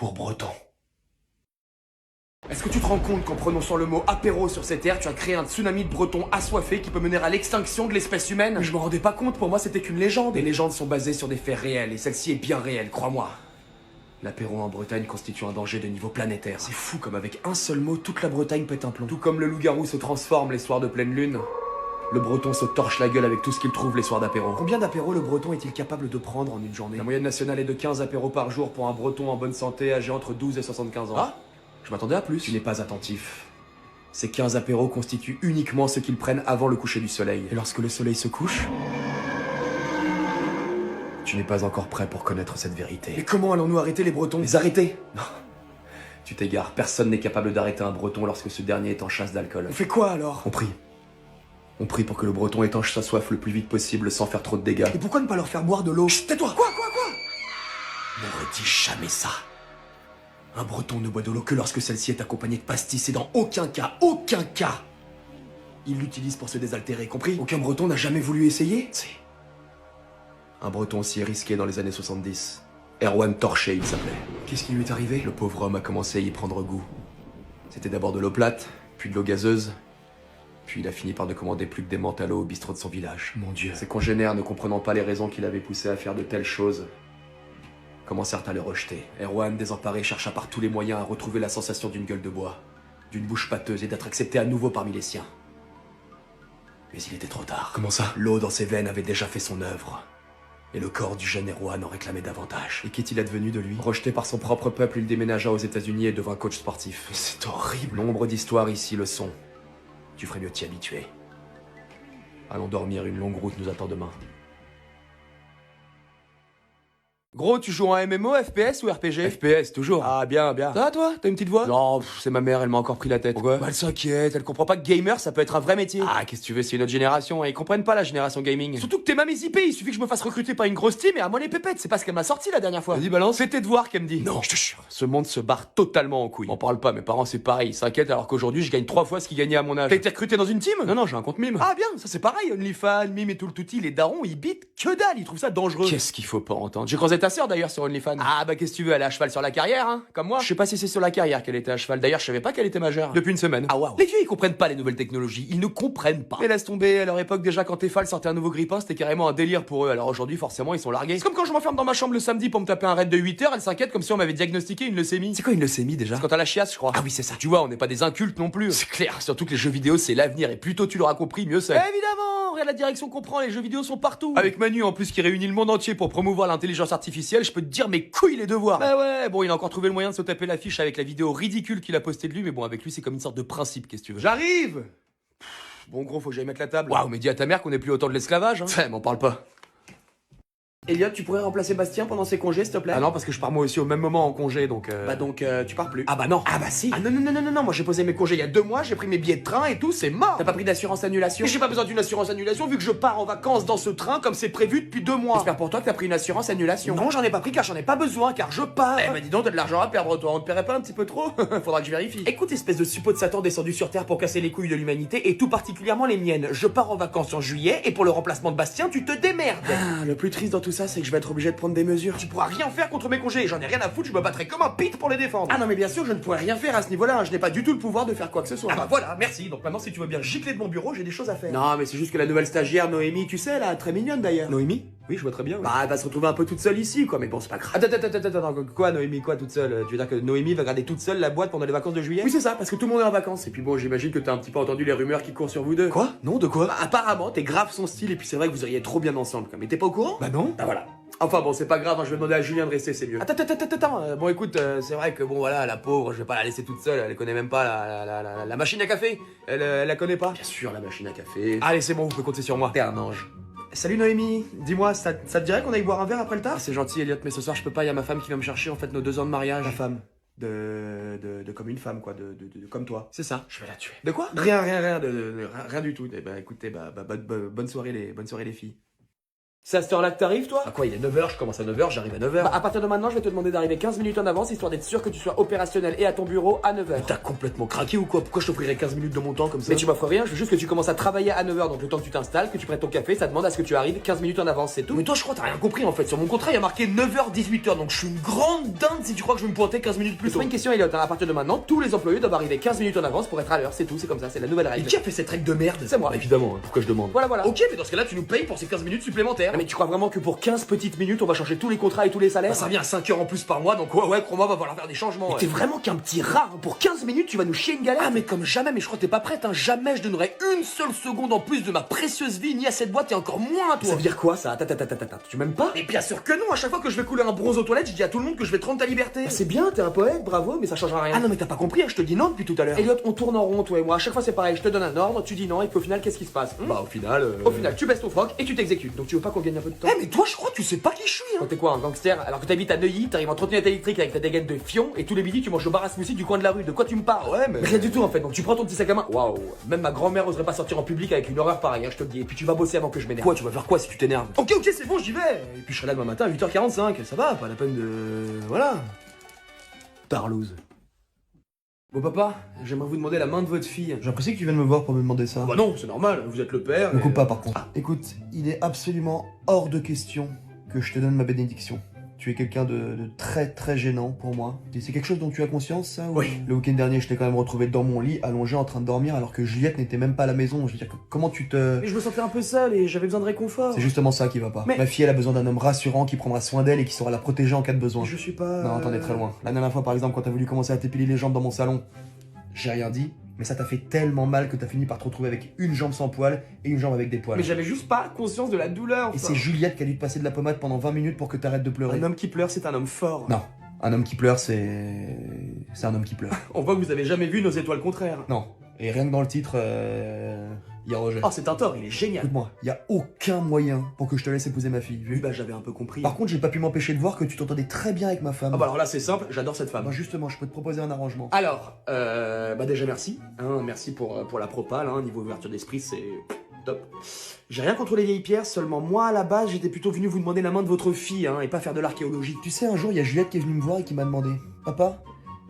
pour breton. Est-ce que tu te rends compte qu'en prononçant le mot apéro sur cette terre, tu as créé un tsunami de bretons assoiffés qui peut mener à l'extinction de l'espèce humaine? Mais je me rendais pas compte, pour moi c'était qu'une légende. Les légendes sont basées sur des faits réels, et celle-ci est bien réelle, crois-moi. L'apéro en Bretagne constitue un danger de niveau planétaire. C'est fou comme avec un seul mot, toute la Bretagne pète un plomb. Tout comme le loup-garou se transforme les soirs de pleine lune, le breton se torche la gueule avec tout ce qu'il trouve les soirs d'apéro. Combien d'apéros le breton est-il capable de prendre en une journée? La moyenne nationale est de 15 apéros par jour pour un breton en bonne santé âgé entre 12 et 75 ans. Ah, je m'attendais à plus. Tu n'es pas attentif. Ces 15 apéros constituent uniquement ce qu'ils prennent avant le coucher du soleil. Et lorsque le soleil se couche, tu n'es pas encore prêt pour connaître cette vérité. Mais comment allons-nous arrêter les bretons? Les arrêter? Non. Tu t'égares. Personne n'est capable d'arrêter un breton lorsque ce dernier est en chasse d'alcool. On fait quoi alors? On prie. On prie pour que le breton étanche sa soif le plus vite possible sans faire trop de dégâts. Et pourquoi ne pas leur faire boire de l'eau? Chut, tais-toi! Quoi? Ne redis jamais ça. Un breton ne boit de l'eau que lorsque celle-ci est accompagnée de pastis et dans aucun cas, il l'utilise pour se désaltérer, compris? Aucun breton n'a jamais voulu essayer? Si. Un breton aussi est risqué dans les années 70. Erwan Torché, il s'appelait. Qu'est-ce qui lui est arrivé? Le pauvre homme a commencé à y prendre goût. C'était d'abord de l'eau plate, puis de l'eau gazeuse. Puis il a fini par ne commander plus que des menthes à l'eau au bistrot de son village. Mon Dieu. Ses congénères, ne comprenant pas les raisons qui l'avaient poussé à faire de telles choses, commencèrent à le rejeter. Erwan, désemparé, chercha par tous les moyens à retrouver la sensation d'une gueule de bois, d'une bouche pâteuse et d'être accepté à nouveau parmi les siens. Mais il était trop tard. Comment ça? L'eau dans ses veines avait déjà fait son œuvre. Et le corps du jeune Erwan en réclamait davantage. Et qu'est-il advenu de lui? Rejeté par son propre peuple, il déménagea aux États-Unis et devint coach sportif. Mais c'est horrible. Nombre d'histoires ici le sont. Tu ferais mieux de t'y habituer. Allons dormir, une longue route nous attend demain. Gros, tu joues en MMO, FPS ou RPG? FPS, toujours. Ah, bien. Ça va, toi? T'as une petite voix? Non, c'est ma mère, elle m'a encore pris la tête. Pourquoi? Bah, elle s'inquiète, elle comprend pas que gamer, ça peut être un vrai métier. Ah, qu'est-ce que tu veux, c'est une autre génération, et ils comprennent pas la génération gaming. Surtout que t'es ma IP, il suffit que je me fasse recruter par une grosse team et à moi les pépettes, c'est pas ce qu'elle m'a sorti la dernière fois. Vas-y, balance. Fais tes devoirs, qu'elle me dit. Non, je te jure. Ce monde se barre totalement en couille. M'en parle pas, mes parents c'est pareil, ils s'inquiètent alors qu'aujourd'hui je gagne 3 fois ce qu'ils gagnaient à mon âge. T'as été recruté dans une team? Non, j'ai un compte mime. Ah bien, ça c'est pareil, OnlyFans, mime et tout le touti, les darons ils bitent que dalle, ils trouvent ça dangereux. Qu'est-ce qu'il faut pas entendre? J'ai croisé ta sœur d'ailleurs sur OnlyFans. Ah bah qu'est-ce que tu veux, elle est à cheval sur la carrière, hein, comme moi. Je sais pas si c'est sur la carrière qu'elle était à cheval, d'ailleurs je savais pas qu'elle était majeure. Depuis une semaine. Ah waouh. Les vieux ils comprennent pas les nouvelles technologies, ils ne comprennent pas. Mais laisse tomber, à leur époque déjà quand Tefal sortait un nouveau grippin, c'était carrément un délire pour eux, alors aujourd'hui forcément ils sont largués. C'est comme quand je m'enferme dans ma chambre le samedi pour me taper un raid de 8 heures, elle s'inquiète comme si on m'avait diagnostiqué une leucémie. C'est quoi une leucémie déjà? C'est quand t'as la chiasse je crois. Ah oui c'est ça. Tu vois, on n'est pas des incultes non plus. C'est clair, surtout que les jeux vidéo c'est l'avenir et plus tôt tu l'auras compris, mieux c'est. Évidemment, regarde la direction qu'on prend, les jeux vidéo sont partout. Avec Manu en plus qui réunit le monde entier pour promouvoir l'intelligence artificielle, je peux te dire mes couilles les devoirs. Bah ouais, bon il a encore trouvé le moyen de se taper l'affiche avec la vidéo ridicule qu'il a postée de lui, mais bon avec lui c'est comme une sorte de principe, qu'est-ce que tu veux. J'arrive. Bon gros, faut que j'aille mettre la table. Waouh, mais dis à ta mère qu'on est plus au temps de l'esclavage, hein. Ça, m'en parle pas. Elliot, tu pourrais remplacer Bastien pendant ses congés, s'il te plaît? Ah non, parce que je pars moi aussi au même moment en congé, donc Bah donc, tu pars plus. Ah bah non. Ah bah si. Ah non, moi j'ai posé mes congés il y a 2 mois, j'ai pris mes billets de train et tout, c'est mort. T'as pas pris d'assurance annulation? Mais j'ai pas besoin d'une assurance annulation vu que je pars en vacances dans ce train comme c'est prévu depuis 2 mois. J'espère pour toi que t'as pris une assurance annulation. Non, j'en ai pas pris car j'en ai pas besoin, car je pars. Eh bah dis donc, t'as de l'argent à perdre toi, on te paierait pas un petit peu trop? Faudra que je vérifie. Écoute, espèce de suppôt de Satan descendu sur Terre pour casser les couilles de l'humanité et tout particulièrement les miennes. Je pars en vacances en juillet et pour le remplacement de Bastien, tu te démerdes. Ah, le plus triste dans tout ça, c'est que je vais être obligé de prendre des mesures. Tu pourras rien faire contre mes congés, j'en ai rien à foutre, je me battrai comme un pit pour les défendre. Ah non mais bien sûr, je ne pourrais rien faire à ce niveau-là, je n'ai pas du tout le pouvoir de faire quoi que ce soit. Ah bah voilà, merci, donc maintenant si tu veux bien gicler de mon bureau, j'ai des choses à faire. Non mais c'est juste que la nouvelle stagiaire Noémie, tu sais, là, très mignonne d'ailleurs. Noémie? Oui, je vois très bien. Oui. Bah elle va se retrouver un peu toute seule ici, quoi, mais bon, c'est pas grave. Attends, quoi Noémie, quoi toute seule? Tu veux dire que Noémie va garder toute seule la boîte pendant les vacances de juillet? Oui c'est ça, parce que tout le monde est en vacances. Et puis bon, j'imagine que t'as un petit peu entendu les rumeurs qui courent sur vous deux. Quoi? Non, de quoi? Bah, apparemment, t'es grave son style et puis c'est vrai que vous iriez trop bien ensemble, quoi. Mais t'es pas au courant? Bah non. Bah voilà. Enfin bon, c'est pas grave, hein, je vais demander à Julien de rester, c'est mieux. Attends, bon écoute, c'est vrai que bon voilà, la pauvre, je vais pas la laisser toute seule, elle connaît même pas la machine à café. Elle la connaît pas. Bien sûr, la machine à café. Allez, c'est bon, vous pouvez compter sur moi. T'es un ange. Salut Noémie, dis-moi, ça te dirait qu'on aille boire un verre après le tard? C'est gentil Elliot, mais ce soir je peux pas, y a ma femme qui vient me chercher, en fait nos 2 ans de mariage. Ta femme? De comme une femme quoi, de comme toi. C'est ça. Je vais la tuer. De quoi? Rien du tout. Eh ben écoutez, bonne soirée les filles. C'est à cette heure-là que t'arrives, toi? Ah quoi, il est 9h, je commence à 9h, j'arrive à 9h. Bah, à partir de maintenant, je vais te demander d'arriver 15 minutes en avance, histoire d'être sûr que tu sois opérationnel et à ton bureau à 9h. T'as complètement craqué ou quoi? Pourquoi je t'offrirais 15 minutes de mon temps comme ça? Mais tu m'offres rien, je veux juste que tu commences à travailler à 9h, donc le temps que tu t'installes, que tu prennes ton café, ça demande à ce que tu arrives 15 minutes en avance, c'est tout. Mais toi, je crois que t'as rien compris en fait. Sur mon contrat, il y a marqué 9h, 18h, donc je suis une grande dinde si tu crois que je vais me pointer 15 minutes plus C'est tôt. pas une question, Elliot, hein. À partir de maintenant, tous les employés doivent arriver 15 minutes en avance pour être à l'heure, c'est tout, c'est comme ça, c'est la nouvelle Et règle. qui a fait cette règle de merde? C'est moi. Bah, évidemment, hein, pourquoi je demande? Voilà. Ok, mais dans ce cas-là, tu nous payes pour ces 15 minutes supplémentaires. Ah, mais tu crois vraiment que pour 15 petites minutes, on va changer tous les contrats et tous les salaires? Bah, ça revient à 5 heures en plus par mois, donc ouais, crois-moi, va falloir faire des changements. Mais Ouais. t'es vraiment qu'un petit rat, hein. Pour 15 minutes, tu vas nous chier une galère? Ah mais comme jamais, mais je crois que t'es pas prête, hein. Jamais je donnerai une seule seconde en plus de ma précieuse vie, ni à cette boîte et encore moins à toi. Ça veut dire quoi, ça? Attends, tu m'aimes pas? Mais bien sûr que non, à chaque fois que je vais couler un bronze aux toilettes, je dis à tout le monde que je vais te rendre ta liberté. Bah, c'est bien, t'es un poète, bravo, mais ça changera rien. Ah non mais t'as pas compris, hein, je te dis non depuis tout à l'heure. Elliot, on tourne en rond, toi et moi. À chaque fois, c'est pareil. Je te donne un ordre, tu dis non, et puis au final, qu'est-ce qui se passe? Bah au final... Au final, tu baisses ton froc et tu t'exécutes. Donc tu veux pas qu'on gagne un peu de temps? Eh mais toi je crois que tu sais pas qui je suis, hein. Quand t'es quoi, un gangster? Alors que t'habites à Neuilly, t'arrives en trottinette électrique avec ta dégaine de fion, et tous les midis, tu manges le bar à smoothie du coin de la rue. De quoi tu me parles? Ouais, mais... Rien du tout en fait. Donc tu prends ton petit sac à main. Waouh. Même ma grand-mère oserait pas sortir en public avec une horreur pareille, hein, je te le dis. Et puis tu vas bosser avant que je m'énerve. Quoi, tu vas faire quoi si tu t'énerves? Ok, c'est bon, j'y vais. Et puis je serai là demain matin à 8h45, ça va, pas la peine de... Voilà. Tarlouse. Bon papa, j'aimerais vous demander la main de votre fille. J'ai l'impression que tu viens de me voir pour me demander ça. Bah non, c'est normal, vous êtes le père. Me et- coupe pas par contre. Écoute, il est absolument hors de question que je te donne ma bénédiction. Tu es quelqu'un de très très gênant pour moi. Et c'est quelque chose dont tu as conscience, ça ou... Oui. Le week-end dernier, je t'ai quand même retrouvé dans mon lit, allongé en train de dormir, alors que Juliette n'était même pas à la maison. Je veux dire, comment tu te... Mais je me sentais un peu seul et j'avais besoin de réconfort. C'est justement ça qui va pas. Mais- Ma fille, elle a besoin d'un homme rassurant qui prendra soin d'elle et qui saura la protéger en cas de besoin. Je suis pas... Non, t'en es très loin. La dernière fois, par exemple, quand t'as voulu commencer à t'épiler les jambes dans mon salon, j'ai rien dit, mais ça t'a fait tellement mal que t'as fini par te retrouver avec une jambe sans poils et une jambe avec des poils. Mais j'avais juste pas conscience de la douleur. Et c'est Juliette qui a dû te passer de la pommade pendant 20 minutes pour que t'arrêtes de pleurer. Un homme qui pleure, c'est un homme fort. Non, un homme qui pleure, c'est un homme qui pleure. On voit que vous avez jamais vu nos étoiles contraires. Non. Et rien que dans le titre, il y a Roger. Oh, c'est un tort, il est génial. Écoute-moi, il y a aucun moyen pour que je te laisse épouser ma fille, vu. Bah, j'avais un peu compris. Par contre, j'ai pas pu m'empêcher de voir que tu t'entendais très bien avec ma femme. Ah bah alors là, c'est simple, j'adore cette femme. Bah justement, je peux te proposer un arrangement. Alors, bah déjà merci. Hein, merci pour la propale, hein, niveau ouverture d'esprit, c'est top. J'ai rien contre les vieilles pierres, seulement moi à la base, j'étais plutôt venu vous demander la main de votre fille, hein, et pas faire de l'archéologie. Tu sais, un jour, il y a Juliette qui est venue me voir et qui m'a demandé, Papa,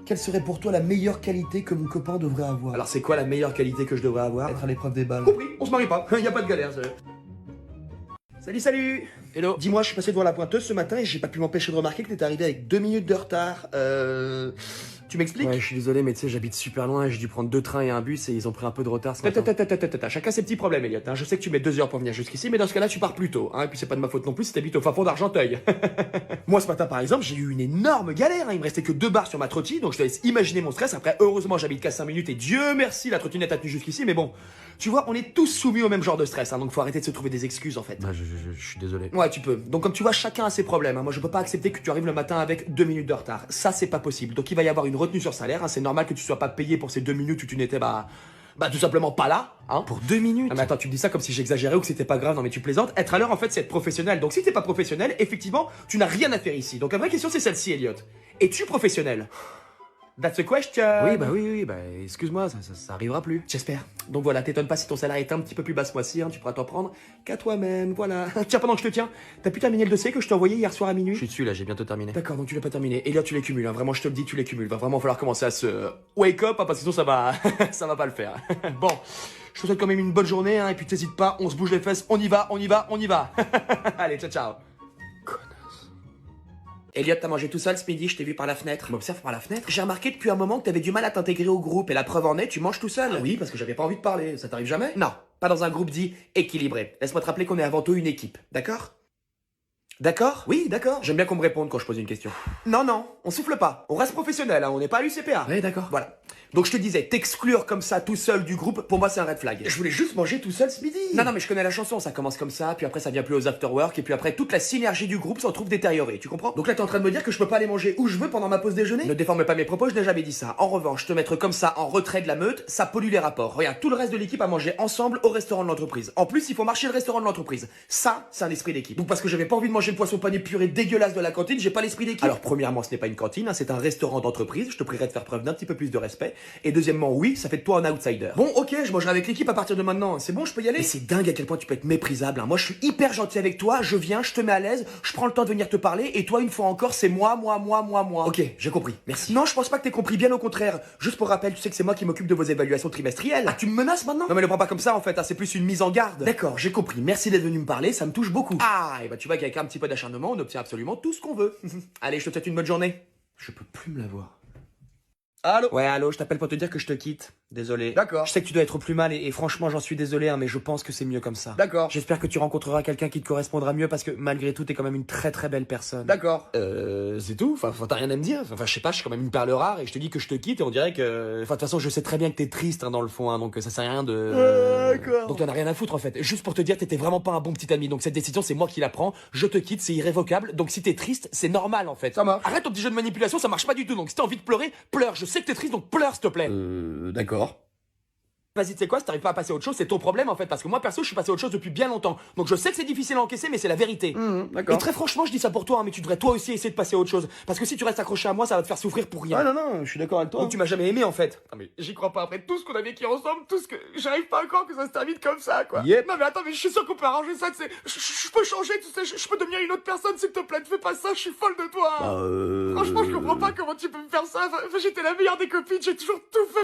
quelle serait pour toi la meilleure qualité que mon copain devrait avoir? Alors c'est quoi la meilleure qualité que je devrais avoir? Être à l'épreuve des balles. Compris, on se marie pas, y a pas de galère. Salut. Hello. Dis-moi, je suis passé devant la pointeuse ce matin et j'ai pas pu m'empêcher de remarquer que t'étais arrivé avec 2 minutes de retard. Tu m'expliques? Ouais, je suis désolé, mais tu sais, j'habite super loin et j'ai dû prendre 2 trains et un bus et ils ont pris un peu de retard ce matin. Chacun ses petits problèmes, Elliot. Hein. Je sais que tu mets 2 heures pour venir jusqu'ici, mais dans ce cas-là, tu pars plus tôt. Hein. Et puis c'est pas de ma faute non plus si t'habites au fin fond d'Argenteuil. Moi ce matin par exemple, j'ai eu une énorme galère, hein. Il me restait que 2 barres sur ma trottine, donc je te laisse imaginer mon stress. Après, heureusement, j'habite qu'à 5 minutes et Dieu merci, la trottinette a tenu jusqu'ici, mais bon, tu vois, on est tous soumis au même genre de stress, hein, donc faut arrêter de se trouver des excuses en fait. Bah, je suis désolé. Ouais, tu peux. Donc comme tu vois, chacun a ses problèmes. Hein. Moi, je peux pas accepter que tu arrives le matin avec 2 minutes de retard. Ça, c'est pas possible. Donc il va y avoir une retenue sur salaire. Hein. C'est normal que tu sois pas payé pour ces 2 minutes où tu n'étais bah tout simplement pas là. Hein. Pour 2 minutes? Ah mais attends, tu me dis ça comme si j'exagérais ou que c'était pas grave. Non mais tu plaisantes. Être à l'heure, en fait, c'est être professionnel. Donc si t'es pas professionnel, effectivement, tu n'as rien à faire ici. Donc la vraie question, c'est celle-ci, Elliot. Es-tu professionnel? That's a question. Oui, excuse-moi, ça arrivera plus. J'espère. Donc voilà, t'étonnes pas si ton salaire est un petit peu plus bas ce mois-ci, hein, tu pourras t'en prendre qu'à toi-même, voilà. Tiens, pendant que je te tiens, t'as pu terminer le dossier que je t'ai envoyé hier soir à minuit? Je suis dessus là, j'ai bientôt terminé. D'accord, donc tu l'as pas terminé. Et là, tu les cumules, hein. Vraiment, je te le dis, tu les cumules. Va vraiment falloir commencer à se wake up, hein, parce que sinon ça va, ça va pas le faire. Bon, je te souhaite quand même une bonne journée, hein, et puis t'hésites pas, on se bouge les fesses, on y va. Allez, ciao. Elliot, t'as mangé tout seul ce midi, je t'ai vu par la fenêtre. M'observe par la fenêtre? J'ai remarqué depuis un moment que t'avais du mal à t'intégrer au groupe, et la preuve en est, tu manges tout seul. Ah oui, parce que j'avais pas envie de parler, ça t'arrive jamais? Non, pas dans un groupe dit équilibré. Laisse-moi te rappeler qu'on est avant tout une équipe, d'accord? D'accord? Oui, d'accord. J'aime bien qu'on me réponde quand je pose une question. Non, on souffle pas. On reste professionnel, hein, on n'est pas à l'UCPA. Ouais, d'accord. Voilà. Donc je te disais, t'exclure comme ça tout seul du groupe, pour moi c'est un red flag. Je voulais juste manger tout seul ce midi. Non, mais je connais la chanson, ça commence comme ça, puis après ça vient plus aux afterwork, et puis après toute la synergie du groupe s'en trouve détériorée, tu comprends? Donc là t'es en train de me dire que je peux pas aller manger où je veux pendant ma pause déjeuner? Ne déforme pas mes propos, je n'ai jamais dit ça. En revanche, te mettre comme ça en retrait de la meute, ça pollue les rapports. Regarde, tout le reste de l'équipe a mangé ensemble au restaurant de l'entreprise. En plus, il faut marcher le restaurant de l'entreprise. Ça, c'est un esprit d'équipe. Donc parce que j'avais pas envie de manger le poisson pané puré dégueulasse de la cantine, j'ai pas l'esprit d'équipe. Alors premièrement, ce n'est pas une cantine, hein, c'est un restaurant d'entreprise, je te prierai de faire preuve d'un petit peu plus de respect. Et deuxièmement, oui, ça fait de toi un outsider. Bon, ok, je mangerai avec l'équipe à partir de maintenant. C'est bon, je peux y aller? Mais c'est dingue à quel point tu peux être méprisable, hein. Moi, je suis hyper gentil avec toi, je viens, je te mets à l'aise, je prends le temps de venir te parler, et toi, une fois encore, c'est moi. Ok, j'ai compris. Merci. Non, je pense pas que t'aies compris, bien au contraire. Juste pour rappel, tu sais que c'est moi qui m'occupe de vos évaluations trimestrielles. Ah, tu me menaces maintenant? Non, mais le prends pas comme ça, en fait, hein, c'est plus une mise en garde. D'accord, j'ai compris. Merci d'être venu me parler, ça me touche beaucoup. Ah, et bah tu vois qu'avec un petit peu d'acharnement, on obtient absolument tout ce qu'on veut. Allez, je te souhaite une bonne journée. Je peux plus me la voir. Allô? Ouais, allô, je t'appelle pour te dire que je te quitte. Désolé. D'accord. Je sais que tu dois être au plus mal et franchement, j'en suis désolé, hein, mais je pense que c'est mieux comme ça. D'accord. J'espère que tu rencontreras quelqu'un qui te correspondra mieux parce que malgré tout, t'es quand même une très très belle personne. D'accord. C'est tout? Enfin, t'as rien à me dire? Enfin, je sais pas, je suis quand même une perle rare et je te dis que je te quitte et on dirait que... Enfin, de toute façon, je sais très bien que t'es triste, hein, dans le fond, hein, donc ça sert à rien de... D'accord. Donc t'en as rien à foutre en fait. Juste pour te dire, t'étais vraiment pas un bon petit ami. Donc cette décision, c'est moi qui la prends. Je te quitte, c'est irrévocable. Donc si t'es triste, c'est normal en fait. Ça marche. Arrête ton petit jeu de manipulation, ça marche pas du tout. Donc si t'as envie de pleurer, pleure. Je sais que t'es triste, donc pleure s'il te plaît. D'accord. Vas-y, tu sais quoi, si t'arrives pas à passer à autre chose, c'est ton problème en fait, parce que moi perso, je suis passé à autre chose depuis bien longtemps. Donc je sais que c'est difficile à encaisser, mais c'est la vérité. D'accord. Et très franchement, je dis ça pour toi, hein, mais tu devrais toi aussi essayer de passer à autre chose. Parce que si tu restes accroché à moi, ça va te faire souffrir pour rien. Ah non, je suis d'accord avec toi. Donc tu m'as jamais aimé en fait. Non mais j'y crois pas, après tout ce qu'on a vécu ensemble, tout ce que... J'arrive pas encore que ça se termine comme ça, quoi. Yep. Non mais attends, mais je suis sûr qu'on peut arranger ça, tu sais. Je peux changer, tu sais, je peux devenir une autre personne, s'il te plaît, ne fais pas ça, je suis folle de toi. Franchement, je comprends pas comment tu peux me faire ça. Enfin, j'étais la meilleure des copines, j'ai toujours tout fait